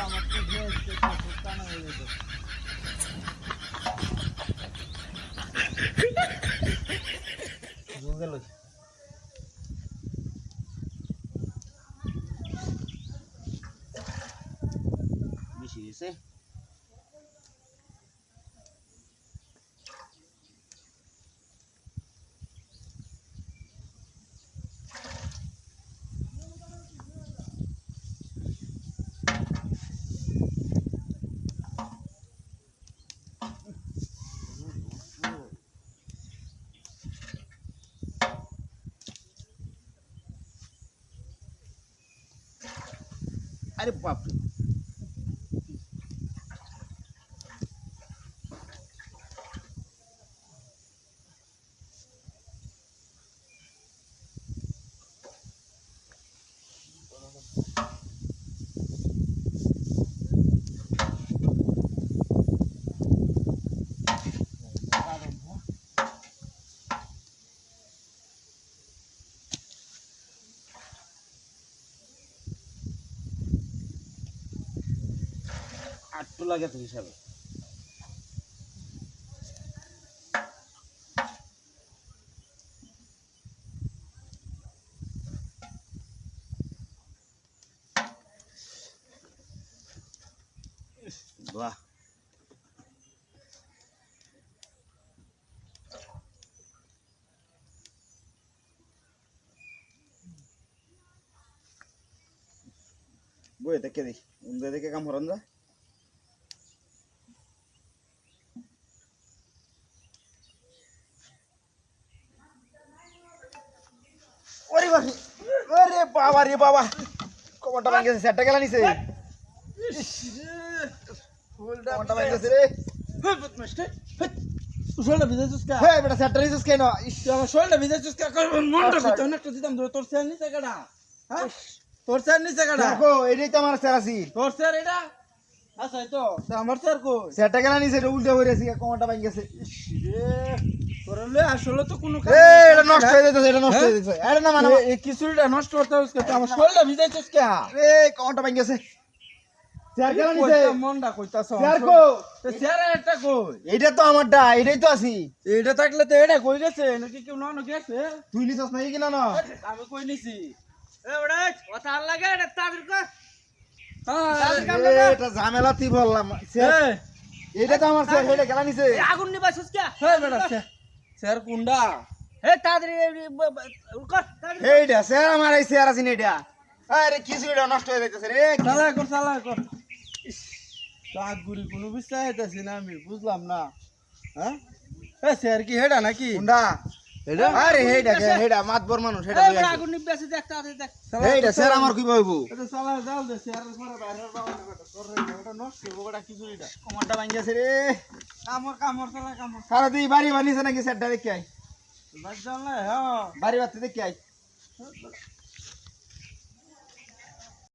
আমার তো কানা হয়ে যেত গেল বেশি হয়েছে अरे बाप रे आटू लगे तो हिसाब वाह बोए देखे दी उनके देखे काम हो रहा अरे बाबा रे बाबा कमरটা ভাঙে গেছে সেটটা গেল নিছে ফুলটা কমরটা ভাঙে গেছে রে হে বদমাশ রে শোলটা ভিজাছিস কা হে বেটা সেটটা নিছিস কেন আমার শোলটা ভিজাছিস কা মনটা কইতে অনেকটা দিতাম ধরে তোর স্যার নিছে কাটা হ্যাঁ তোর স্যার নিছে কাটা দেখো এটাই তো আমার স্যার আছে তোর স্যার এটা আচ্ছা তো আমার স্যার কই সেটটা গেল নিছে রে উল্টা হইরাছি কমরটা ভাঙে গেছে রে করলে আসলে তো কোনো কাজ এটা নষ্ট হয়ে যাচ্ছে এটা নষ্ট হয়ে যাচ্ছে আরে না মানে এই কিছুটা নষ্ট করতে হচ্ছে আমার শরীরটা ভিজাইছিস কে রে কোনটা ভাঙ গেছে স্যার কেন নিছে মনটা কইতাছ স্যার কো স্যার এটা কই এইটা তো আমারটা এটাই তো আছি এইটা থাকলে তো এটা কই গেছে নাকি কেউ না গেছে তুই নিছস নাকি কি না না আমি কই নিছি এ বড় কথা আর লাগে এটা তাদের কর হ্যাঁ এটা ঝামেলা তুই বললাম স্যার এইটা তো আমার স্যার হেডে গেলা নিছে আগুন নিবাইছস কে হে বেটা স্যার কুন্ডা হে তাড়াতাড়ি কর এইটা স্যার আমার এই স্যার আছে নেডা আরে কিছু এটা নষ্ট হয়ে যাইতেছে রে চালা কর গুড়ি কোনো বিশ্বাস হইতাছে না আমি বুঝলাম না হ্যাঁ এ স্যার কি হেডা নাকি কুন্ডা হেডা আরে হেডা মাতবর মানুষ হেডা এই আগুন নিবাইছে দেখ তাড়াতাড়ি দেখ এইটা স্যার আমার কি হইবো এটা চালা যাও দে স্যার করে বাইরের বাবা বেটা কর রে এটা নষ্ট হইবো ওটা কিছু এটা কমান্ডা ভাঙিয়াছে রে কামর চালা কামর সারা দিই বাড়ি বানিয়েছে নাকি স্যারটা দেখি আই বাড়ি বাড়তে দেখি আই